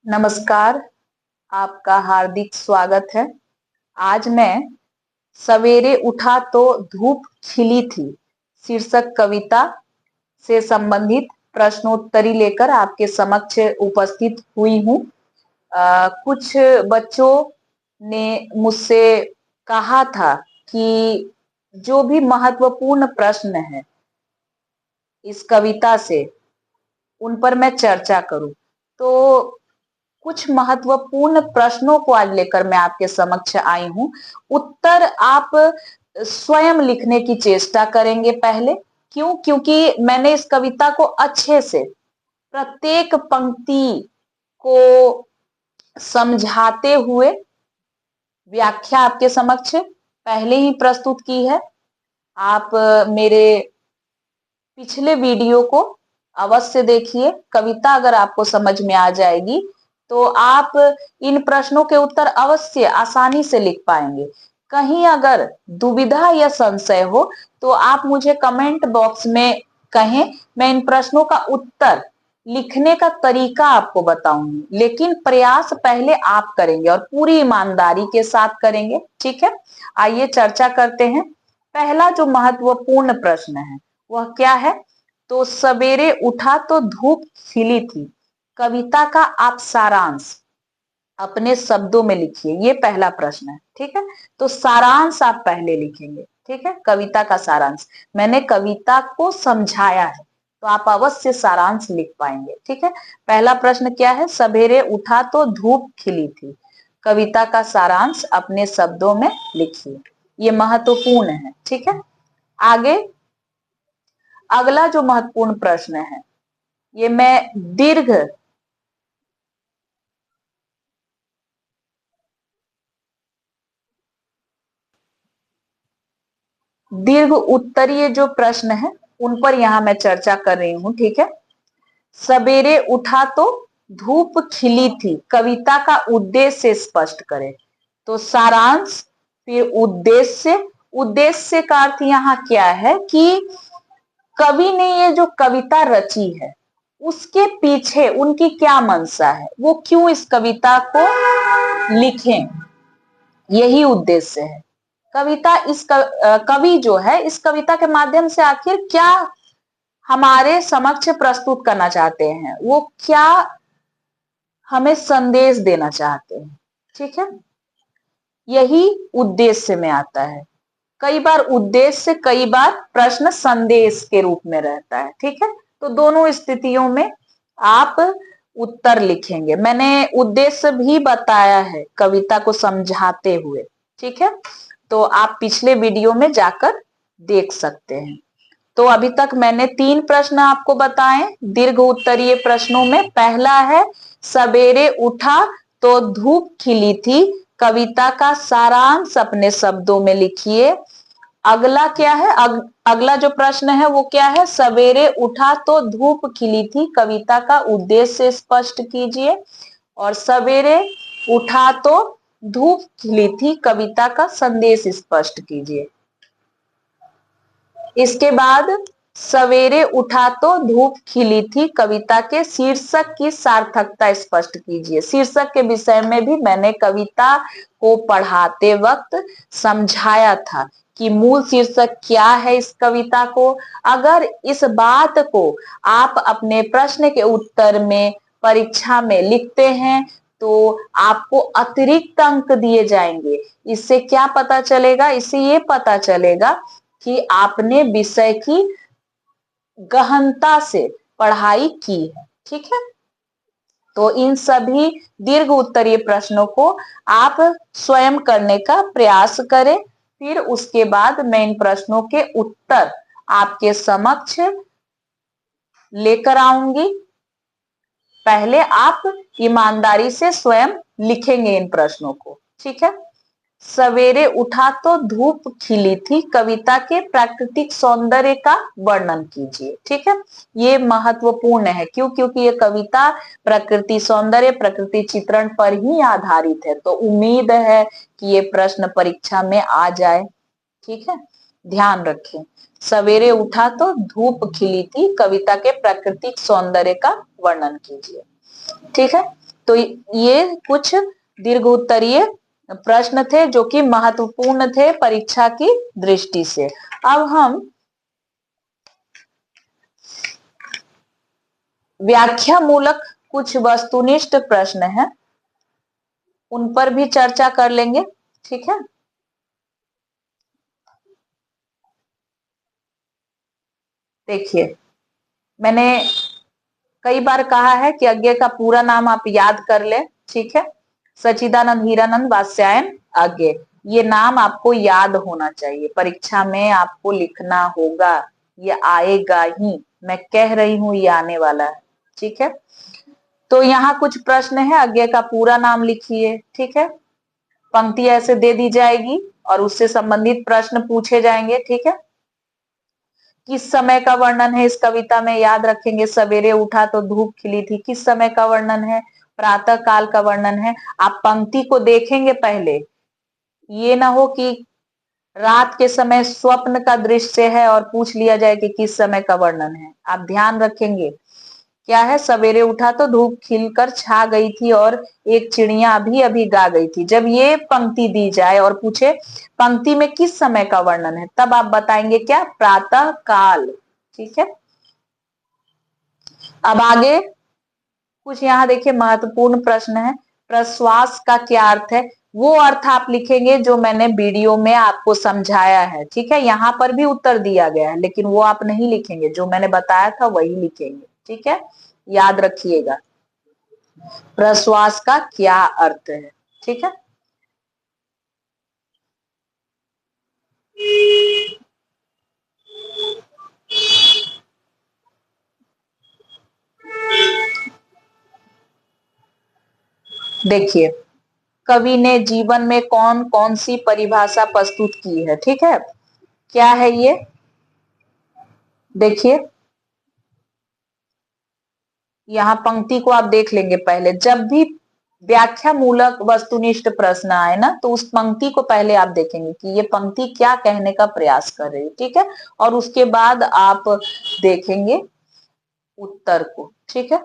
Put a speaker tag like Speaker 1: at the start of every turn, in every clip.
Speaker 1: नमस्कार, आपका हार्दिक स्वागत है। आज मैं सवेरे उठा तो धूप खिली थी शीर्षक कविता से संबंधित प्रश्नोत्तरी लेकर आपके समक्ष उपस्थित हुई हूँ। कुछ बच्चों ने मुझसे कहा था कि जो भी महत्वपूर्ण प्रश्न है इस कविता से उन पर मैं चर्चा करूं। तो कुछ महत्वपूर्ण प्रश्नों को आज लेकर मैं आपके समक्ष आई हूं। उत्तर आप स्वयं लिखने की चेष्टा करेंगे पहले। क्यों? क्योंकि मैंने इस कविता को अच्छे से प्रत्येक पंक्ति को समझाते हुए व्याख्या आपके समक्ष पहले ही प्रस्तुत की है। आप मेरे पिछले वीडियो को अवश्य देखिए। कविता अगर आपको समझ में आ जाएगी तो आप इन प्रश्नों के उत्तर अवश्य आसानी से लिख पाएंगे। कहीं अगर दुविधा या संशय हो तो आप मुझे कमेंट बॉक्स में कहें, मैं इन प्रश्नों का उत्तर लिखने का तरीका आपको बताऊंगी, लेकिन प्रयास पहले आप करेंगे और पूरी ईमानदारी के साथ करेंगे। ठीक है, आइए चर्चा करते हैं। पहला जो महत्वपूर्ण प्रश्न है वह क्या है? तो सवेरे उठा तो धूप खिली थी, कविता का आप सारांश अपने शब्दों में लिखिए। ये पहला प्रश्न है। ठीक है, तो सारांश आप पहले लिखेंगे। ठीक है, कविता का सारांश। मैंने कविता को समझाया है तो आप अवश्य सारांश लिख पाएंगे। ठीक है, पहला प्रश्न क्या है? सवेरे उठा तो धूप खिली थी, कविता का सारांश अपने शब्दों में लिखिए। ये महत्वपूर्ण है। ठीक है, आगे अगला जो महत्वपूर्ण प्रश्न है ये मैं दीर्घ उत्तरीय जो प्रश्न है उन पर यहां मैं चर्चा कर रही हूं। ठीक है, सवेरे उठा तो धूप खिली थी, कविता का उद्देश्य स्पष्ट करें। तो सारांश, फिर उद्देश्य। उद्देश्य का अर्थ यहाँ क्या है कि कवि ने ये जो कविता रची है उसके पीछे उनकी क्या मंशा है, वो क्यों इस कविता को लिखें, यही उद्देश्य है। कवि जो है इस कविता के माध्यम से आखिर क्या हमारे समक्ष प्रस्तुत करना चाहते हैं, वो क्या हमें संदेश देना चाहते हैं। ठीक है, यही उद्देश्य में आता है। कई बार उद्देश्य, कई बार प्रश्न संदेश के रूप में रहता है। ठीक है, तो दोनों स्थितियों में आप उत्तर लिखेंगे। मैंने उद्देश्य भी बताया है कविता को समझाते हुए। ठीक है, तो आप पिछले वीडियो में जाकर देख सकते हैं। तो अभी तक मैंने 3 प्रश्न आपको बताए दीर्घ उत्तरीय प्रश्नों में। पहला है सवेरे उठा तो धूप खिली थी, कविता का सारांश अपने शब्दों में लिखिए। अगला क्या है? अगला जो प्रश्न है वो क्या है? सवेरे उठा तो धूप खिली थी, कविता का उद्देश्य स्पष्ट कीजिए। और सवेरे उठा तो धूप खिली थी, कविता का संदेश स्पष्ट कीजिए। इसके बाद सवेरे उठा तो धूप खिली थी, कविता के शीर्षक की सार्थकता स्पष्ट कीजिए। शीर्षक के विषय में भी मैंने कविता को पढ़ाते वक्त समझाया था कि मूल शीर्षक क्या है इस कविता को। अगर इस बात को आप अपने प्रश्न के उत्तर में परीक्षा में लिखते हैं तो आपको अतिरिक्त अंक दिए जाएंगे। इससे क्या पता चलेगा? इससे ये पता चलेगा कि आपने विषय की गहनता से पढ़ाई की है। ठीक है, तो इन सभी दीर्घ उत्तरीय प्रश्नों को आप स्वयं करने का प्रयास करें। फिर उसके बाद मैं इन प्रश्नों के उत्तर आपके समक्ष लेकर आऊंगी। पहले आप ईमानदारी से स्वयं लिखेंगे इन प्रश्नों को। ठीक है, सवेरे उठा तो धूप खिली थी, कविता के प्राकृतिक सौंदर्य का वर्णन कीजिए। ठीक है, ये महत्वपूर्ण है। क्यों? क्योंकि ये कविता प्रकृति सौंदर्य, प्रकृति चित्रण पर ही आधारित है। तो उम्मीद है कि ये प्रश्न परीक्षा में आ जाए। ठीक है, ध्यान रखें। सवेरे उठा तो धूप खिली थी, कविता के प्राकृतिक सौंदर्य का वर्णन कीजिए। ठीक है, तो ये कुछ दीर्घ उत्तरीय प्रश्न थे जो कि महत्वपूर्ण थे परीक्षा की दृष्टि से। अब हम व्याख्या मूलक कुछ वस्तुनिष्ठ प्रश्न हैं, उन पर भी चर्चा कर लेंगे। ठीक है, देखिए मैंने कई बार कहा है कि अज्ञे का पूरा नाम आप याद कर ले। ठीक है, सच्चिदानंद हीरानंद वात्स्यायन अज्ञे, ये नाम आपको याद होना चाहिए, परीक्षा में आपको लिखना होगा, ये आएगा ही, मैं कह रही हूं ये आने वाला है। ठीक है, तो यहाँ कुछ प्रश्न है, अज्ञे का पूरा नाम लिखिए। ठीक है, पंक्ति ऐसे दे दी जाएगी और उससे संबंधित प्रश्न पूछे जाएंगे। ठीक है, किस समय का वर्णन है इस कविता में, याद रखेंगे, सवेरे उठा तो धूप खिली थी, किस समय का वर्णन है, प्रातः काल का वर्णन है। आप पंक्ति को देखेंगे पहले, ये ना हो कि रात के समय स्वप्न का दृश्य है और पूछ लिया जाए कि किस समय का वर्णन है। आप ध्यान रखेंगे, क्या है, सवेरे उठा तो धूप खिलकर छा गई थी और एक चिड़िया अभी अभी गा गई थी। जब ये पंक्ति दी जाए और पूछे पंक्ति में किस समय का वर्णन है, तब आप बताएंगे क्या, प्रातः काल। ठीक है, अब आगे कुछ यहाँ देखिए महत्वपूर्ण प्रश्न है, प्रश्वास का क्या अर्थ है, वो अर्थ आप लिखेंगे जो मैंने वीडियो में आपको समझाया है। ठीक है, यहाँ पर भी उत्तर दिया गया है लेकिन वो आप नहीं लिखेंगे, जो मैंने बताया था वही लिखेंगे। ठीक है, याद रखिएगा प्रश्वास का क्या अर्थ है। ठीक है, देखिए कवि ने जीवन में कौन कौन सी परिभाषा प्रस्तुत की है। ठीक है, क्या है ये, देखिए यहाँ पंक्ति को आप देख लेंगे पहले, जब भी व्याख्या मूलक वस्तुनिष्ठ प्रश्न आए ना तो उस पंक्ति को पहले आप देखेंगे कि ये पंक्ति क्या कहने का प्रयास कर रही है। ठीक है, और उसके बाद आप देखेंगे उत्तर को। ठीक है,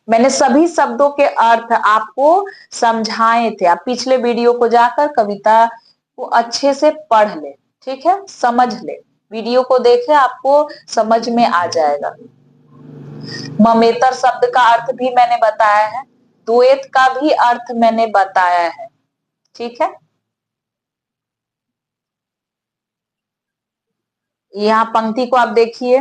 Speaker 1: मैंने सभी शब्दों के अर्थ आपको समझाए थे, आप पिछले वीडियो को जाकर कविता को अच्छे से पढ़ ले। ठीक है, समझ ले, वीडियो को देखे, आपको समझ में आ जाएगा। ममेतर शब्द का अर्थ भी मैंने बताया है, द्वैत का भी अर्थ मैंने बताया है। ठीक है, यहाँ पंक्ति को आप देखिए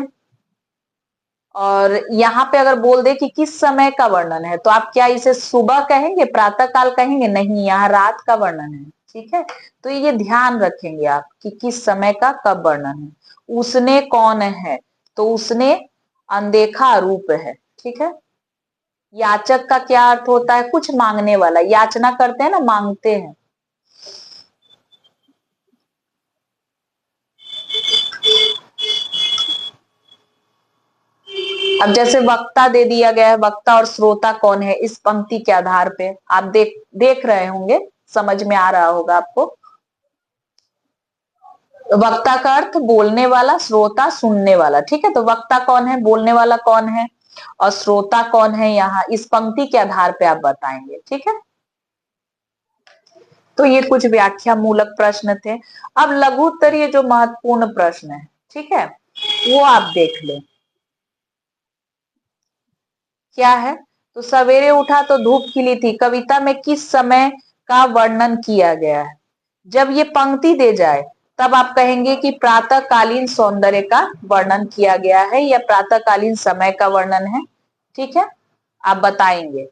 Speaker 1: और यहाँ पे अगर बोल दे कि किस समय का वर्णन है तो आप क्या इसे सुबह कहेंगे, प्रातः काल कहेंगे, नहीं, यहाँ रात का वर्णन है। ठीक है, तो ये ध्यान रखेंगे आप कि किस समय का कब वर्णन है। उसने कौन है, तो उसने अनदेखा रूप है। ठीक है, याचक का क्या अर्थ होता है, कुछ मांगने वाला, याचना करते हैं ना, मांगते हैं। अब जैसे वक्ता दे दिया गया है, वक्ता और श्रोता कौन है इस पंक्ति के आधार पे आप देख रहे होंगे, समझ में आ रहा होगा आपको। वक्ता का अर्थ बोलने वाला, श्रोता सुनने वाला। ठीक है, तो वक्ता कौन है, बोलने वाला कौन है, और श्रोता कौन है, यहाँ इस पंक्ति के आधार पे आप बताएंगे। ठीक है, तो ये कुछ व्याख्या मूलक प्रश्न थे। अब लघु उत्तरीय जो महत्वपूर्ण प्रश्न है, ठीक है, वो आप देख लें क्या है। तो सवेरे उठा तो धूप खिली थी, कविता में किस समय का वर्णन किया गया है। जब ये पंक्ति दे जाए तब आप कहेंगे कि प्रातःकालीन सौंदर्य का वर्णन किया गया है या प्रातःकालीन समय का वर्णन है। ठीक है, आप बताएंगे।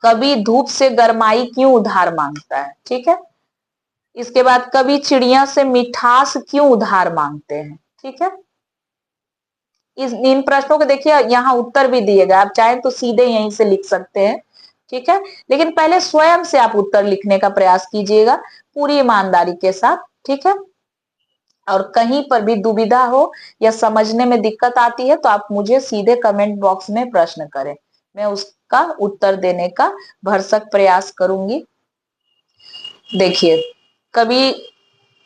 Speaker 1: कवि धूप से गरमाई क्यों उधार मांगता है। ठीक है, इसके बाद कवि चिड़िया से मिठास क्यों उधार मांगते हैं। ठीक है, इन प्रश्नों को देखिए, यहाँ उत्तर भी दिए गए, आप चाहें तो सीधे यहीं से लिख सकते हैं। ठीक है, लेकिन पहले स्वयं से आप उत्तर लिखने का प्रयास कीजिएगा पूरी ईमानदारी के साथ। ठीक है, और कहीं पर भी दुविधा हो या समझने में दिक्कत आती है तो आप मुझे सीधे कमेंट बॉक्स में प्रश्न करें, मैं उसका उत्तर देने का भरसक प्रयास करूंगी। देखिए, कभी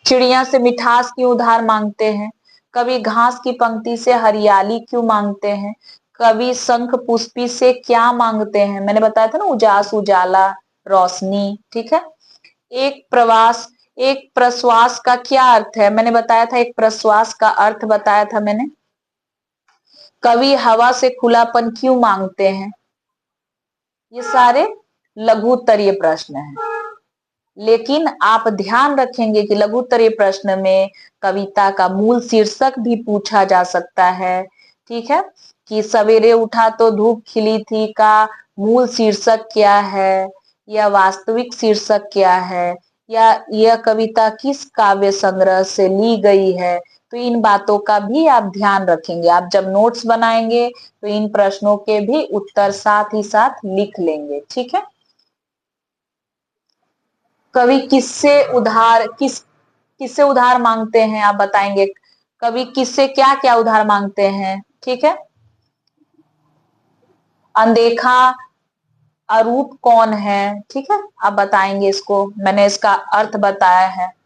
Speaker 1: चिड़िया से मिठास क्यों उधार मांगते हैं, कभी घास की पंक्ति से हरियाली क्यों मांगते हैं, कवि शंख पुष्पी से क्या मांगते हैं? मैंने बताया था ना, उजास, उजाला, रोशनी। ठीक है। एक प्रश्वास का क्या अर्थ है? मैंने बताया था, एक प्रश्वास का अर्थ बताया था मैंने। कवि हवा से खुलापन क्यों मांगते हैं? ये सारे लघु उत्तरीय प्रश्न हैं, लेकिन आप ध्यान रखेंगे कि लघु उत्तरीय प्रश्न में कविता का मूल शीर्षक भी पूछा जा सकता है। ठीक है, कि सवेरे उठा तो धूप खिली थी का मूल शीर्षक क्या है, या वास्तविक शीर्षक क्या है, या यह कविता किस काव्य संग्रह से ली गई है। तो इन बातों का भी आप ध्यान रखेंगे। आप जब नोट्स बनाएंगे तो इन प्रश्नों के भी उत्तर साथ ही साथ लिख लेंगे। ठीक है। कवि किससे उधार मांगते हैं, आप बताएंगे। कवि किससे क्या क्या उधार मांगते हैं? ठीक है। अनदेखा अरूप कौन है? ठीक है, आप बताएंगे इसको, मैंने इसका अर्थ बताया है।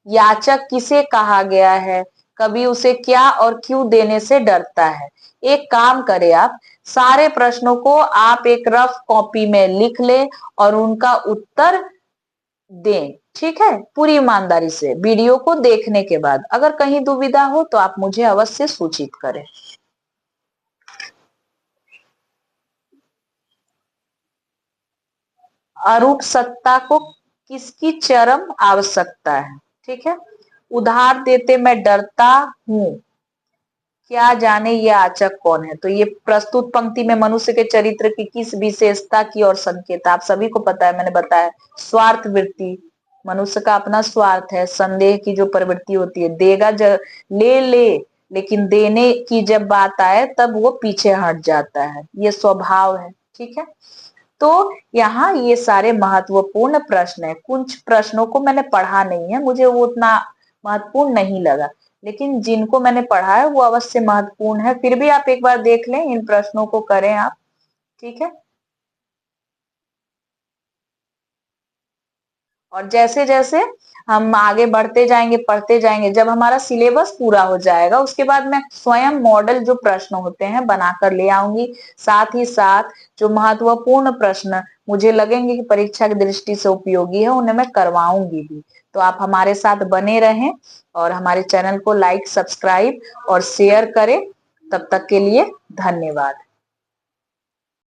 Speaker 1: याचक किसे कहा गया है? कवि उसे क्या और क्यों देने से डरता है? एक काम करें, आप सारे प्रश्नों को आप एक रफ कॉपी में लिख ले और उनका उत्तर दें। ठीक है, पूरी ईमानदारी से वीडियो को देखने के बाद। अगर कहीं दुविधा हो तो आप मुझे अवश्य सूचित करें। अरूप सत्ता को किसकी चरम आवश्यकता है? ठीक है। उधार देते मैं डरता हूं, क्या जाने ये याचक कौन है? तो ये प्रस्तुत पंक्ति में मनुष्य के चरित्र की किस विशेषता की और संकेत? आप सभी को पता है, मैंने बताया, स्वार्थ वृत्ति। मनुष्य का अपना स्वार्थ है, संदेह की जो प्रवृत्ति होती है, देगा ले ले, लेकिन देने की जब बात आए तब वो पीछे हट जाता है, ये स्वभाव है। ठीक है। तो यहाँ ये सारे महत्वपूर्ण प्रश्न है। कुछ प्रश्नों को मैंने पढ़ा नहीं है, मुझे वो उतना महत्वपूर्ण नहीं लगा, लेकिन जिनको मैंने पढ़ा है वो अवश्य महत्वपूर्ण है। फिर भी आप एक बार देख लें, इन प्रश्नों को करें आप। ठीक है। और जैसे जैसे हम आगे बढ़ते जाएंगे, पढ़ते जाएंगे, जब हमारा सिलेबस पूरा हो जाएगा उसके बाद मैं स्वयं मॉडल जो प्रश्न होते हैं बनाकर ले आऊंगी। साथ ही साथ जो महत्वपूर्ण प्रश्न मुझे लगेंगे कि परीक्षा की दृष्टि से उपयोगी है उन्हें मैं करवाऊंगी भी। तो आप हमारे साथ बने रहें और हमारे चैनल को लाइक, सब्सक्राइब और शेयर करें। तब तक के लिए धन्यवाद।